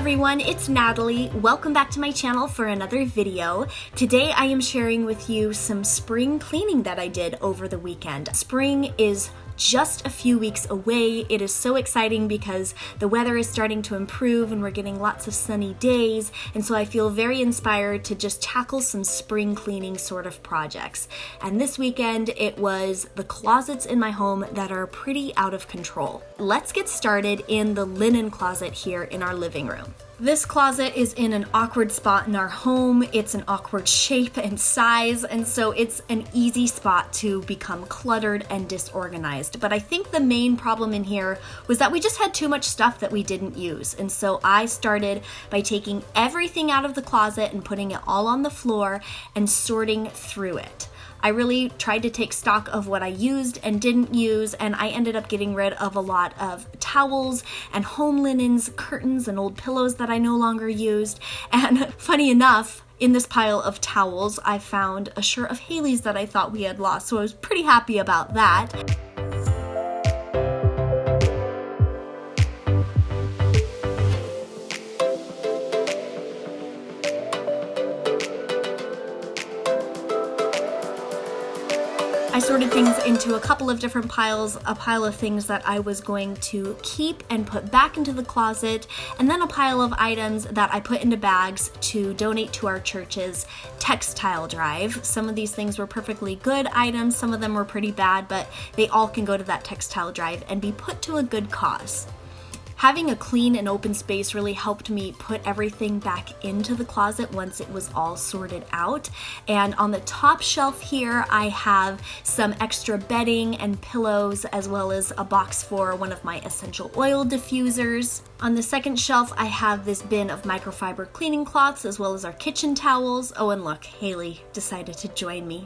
everyone, it's Natalie. Welcome back to my channel for another video. Today I am sharing with you some spring cleaning that I did over the weekend. Spring is just a few weeks away. It is so exciting because the weather is starting to improve and we're getting lots of sunny days, and so I feel very inspired to just tackle some spring cleaning sort of projects. And this weekend it was the closets in my home that are pretty out of control. Let's get started in the linen closet here in our living room. This closet is in an awkward spot in our home. It's an awkward shape and size, and so it's an easy spot to become cluttered and disorganized. But I think the main problem in here was that we just had too much stuff that we didn't use. And so I started by taking everything out of the closet and putting it all on the floor and sorting through it. I really tried to take stock of what I used and didn't use, and I ended up getting rid of a lot of towels and home linens, curtains, and old pillows that I no longer used. And funny enough, in this pile of towels, I found a shirt of Haley's that I thought we had lost, so I was pretty happy about that. I sorted things into a couple of different piles, a pile of things that I was going to keep and put back into the closet, and then a pile of items that I put into bags to donate to our church's textile drive. Some of these things were perfectly good items, some of them were pretty bad, but they all can go to that textile drive and be put to a good cause. Having a clean and open space really helped me put everything back into the closet once it was all sorted out. And on the top shelf here, I have some extra bedding and pillows, as well as a box for one of my essential oil diffusers. On the second shelf, I have this bin of microfiber cleaning cloths, as well as our kitchen towels. Oh, and look, Haley decided to join me.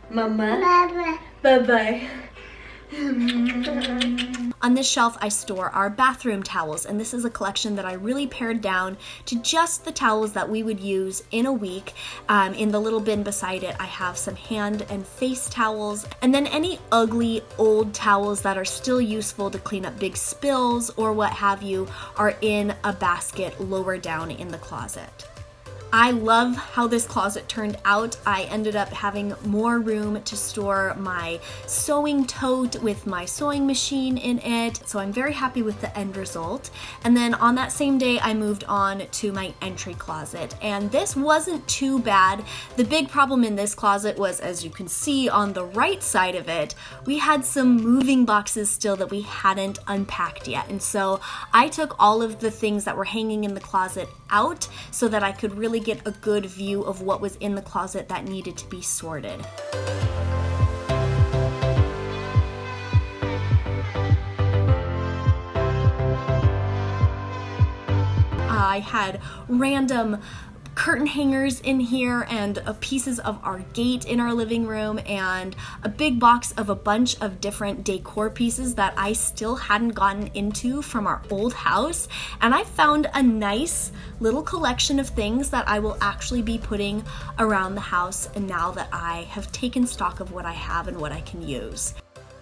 Mama. Bye-bye. Bye-bye. On this shelf, I store our bathroom towels, and this is a collection that I really pared down to just the towels that we would use in a week. In the little bin beside it, I have some hand and face towels, and then any ugly old towels that are still useful to clean up big spills or what have you are in a basket lower down in the closet. I love how this closet turned out. I ended up having more room to store my sewing tote with my sewing machine in it, so I'm very happy with the end result. And then on that same day, I moved on to my entry closet, and this wasn't too bad. The big problem in this closet was, as you can see on the right side of it, we had some moving boxes still that we hadn't unpacked yet. And so I took all of the things that were hanging in the closet out so that I could really get a good view of what was in the closet that needed to be sorted. I had random curtain hangers in here and pieces of our gate in our living room and a big box of a bunch of different decor pieces that I still hadn't gotten into from our old house. And I found a nice little collection of things that I will actually be putting around the house, and now that I have taken stock of what I have and what I can use.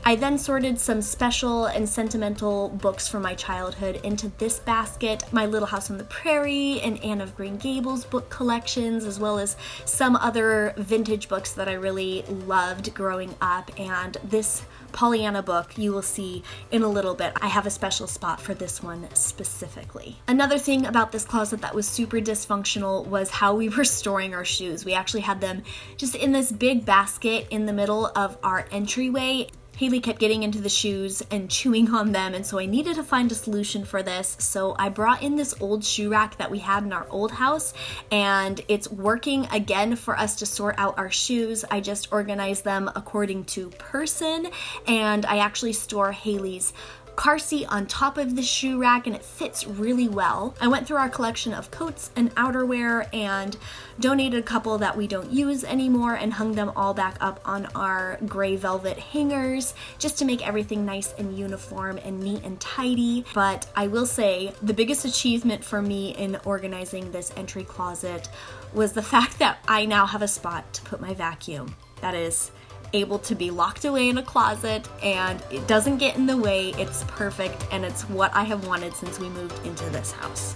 I then sorted some special and sentimental books from my childhood into this basket, my Little House on the Prairie and Anne of Green Gables book collections, as well as some other vintage books that I really loved growing up. And this Pollyanna book you will see in a little bit. I have a special spot for this one specifically. Another thing about this closet that was super dysfunctional was how we were storing our shoes. We actually had them just in this big basket in the middle of our entryway. Haley kept getting into the shoes and chewing on them, and so I needed to find a solution for this. So I brought in this old shoe rack that we had in our old house, and it's working again for us to sort out our shoes. I just organize them according to person, and I actually store Haley's car seat on top of the shoe rack, and it fits really well. I went through our collection of coats and outerwear and donated a couple that we don't use anymore and hung them all back up on our gray velvet hangers just to make everything nice and uniform and neat and tidy. But I will say the biggest achievement for me in organizing this entry closet was the fact that I now have a spot to put my vacuum. That is able to be locked away in a closet, and it doesn't get in the way. It's perfect, and it's what I have wanted since we moved into this house.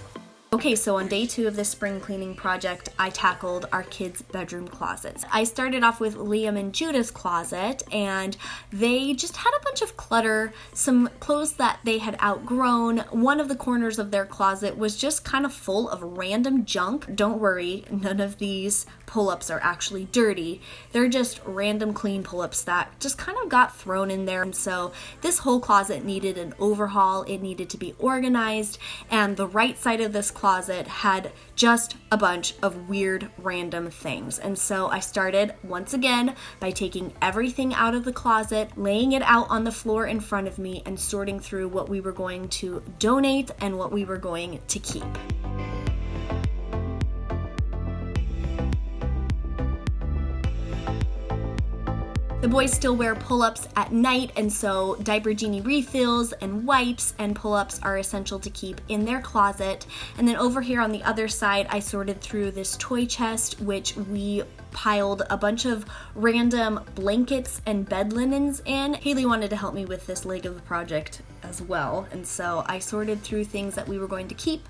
Okay, so on day 2 of this spring cleaning project, I tackled our kids' bedroom closets. I started off with Liam and Judah's closet, and they just had a bunch of clutter, some clothes that they had outgrown. One of the corners of their closet was just kind of full of random junk. Don't worry, none of these pull-ups are actually dirty. They're just random clean pull-ups that just kind of got thrown in there. And so this whole closet needed an overhaul. It needed to be organized, and the right side of this closet had just a bunch of weird random things. And so I started once again by taking everything out of the closet, laying it out on the floor in front of me, and sorting through what we were going to donate and what we were going to keep. The boys still wear pull-ups at night, and so diaper genie refills and wipes and pull-ups are essential to keep in their closet. And then over here on the other side, I sorted through this toy chest, which we piled a bunch of random blankets and bed linens in. Haley wanted to help me with this leg of the project as well, and so I sorted through things that we were going to keep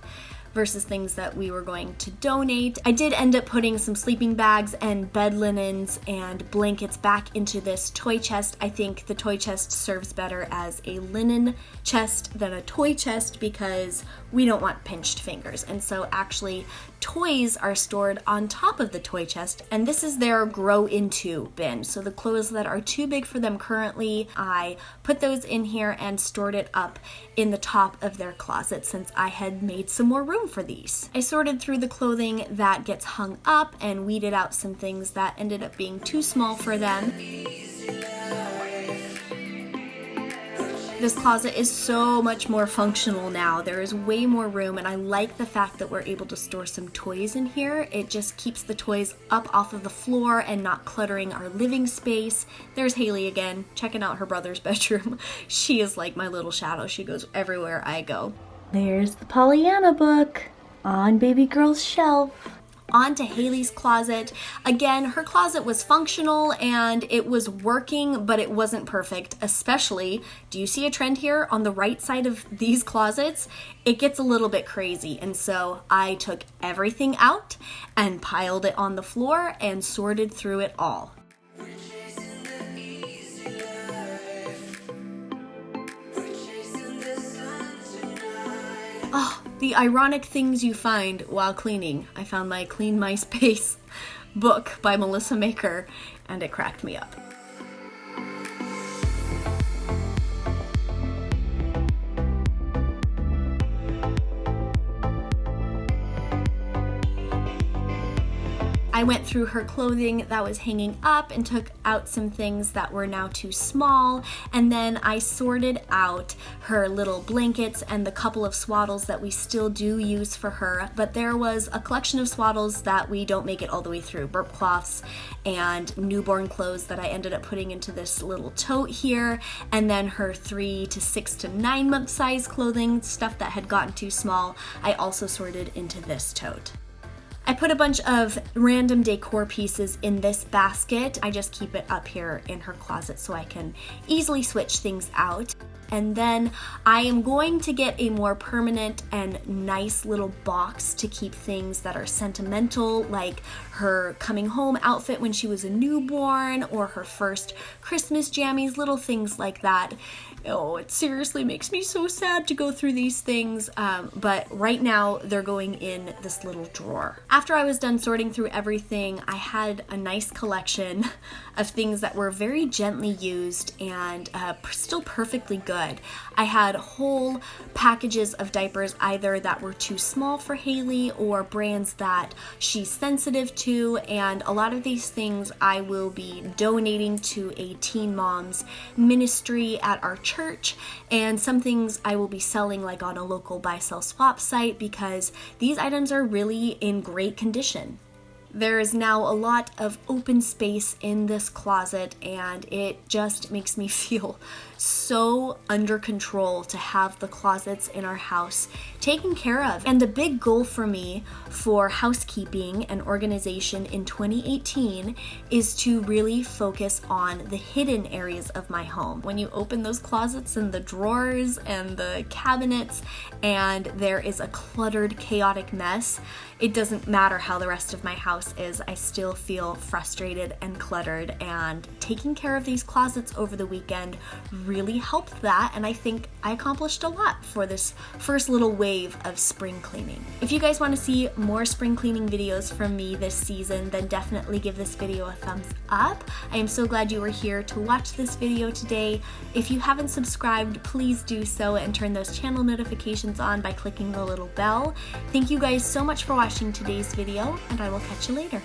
versus things that we were going to donate. I did end up putting some sleeping bags and bed linens and blankets back into this toy chest. I think the toy chest serves better as a linen chest than a toy chest because we don't want pinched fingers. And so actually toys are stored on top of the toy chest, and this is their grow into bin. So the clothes that are too big for them currently, I put those in here and stored it up in the top of their closet since I had made some more room for these. I sorted through the clothing that gets hung up and weeded out some things that ended up being too small for them. This closet is so much more functional now. There is way more room, and I like the fact that we're able to store some toys in here. It just keeps the toys up off of the floor and not cluttering our living space. There's Haley again, checking out her brother's bedroom. She is like my little shadow. She goes everywhere I go. There's the Pollyanna book on baby girl's shelf. On to Haley's closet. Again, her closet was functional and it was working, but it wasn't perfect. Especially, do you see a trend here on the right side of these closets? It gets a little bit crazy, and so I took everything out and piled it on the floor and sorted through it all. Oh, the ironic things you find while cleaning. I found my Clean My Space book by Melissa Maker, and it cracked me up. I went through her clothing that was hanging up and took out some things that were now too small, and then I sorted out her little blankets and the couple of swaddles that we still do use for her, but there was a collection of swaddles that we don't make it all the way through, burp cloths and newborn clothes that I ended up putting into this little tote here, and then her 3 to 6 to 9 month size clothing, stuff that had gotten too small, I also sorted into this tote. I put a bunch of random decor pieces in this basket. I just keep it up here in her closet so I can easily switch things out. And then I am going to get a more permanent and nice little box to keep things that are sentimental, like her coming home outfit when she was a newborn, or her first Christmas jammies, little things like that. Oh, it seriously makes me so sad to go through these things, but right now they're going in this little drawer. After I was done sorting through everything, I had a nice collection of things that were very gently used and still perfectly good. I had whole packages of diapers either that were too small for Haley or brands that she's sensitive to, and a lot of these things I will be donating to a teen moms ministry at our church, and some things I will be selling like on a local buy sell swap site because these items are really in great condition. There is now a lot of open space in this closet, and it just makes me feel so under control to have the closets in our house taken care of. And a big goal for me for housekeeping and organization in 2018 is to really focus on the hidden areas of my home. When you open those closets and the drawers and the cabinets and there is a cluttered, chaotic mess, it doesn't matter how the rest of my house is, I still feel frustrated and cluttered, and taking care of these closets over the weekend really helped that, and I think I accomplished a lot for this first little wave of spring cleaning. If you guys want to see more spring cleaning videos from me this season, then definitely give this video a thumbs up. I am so glad you were here to watch this video today. If you haven't subscribed, please do so and turn those channel notifications on by clicking the little bell. Thank you guys so much for watching today's video, and I will catch you later.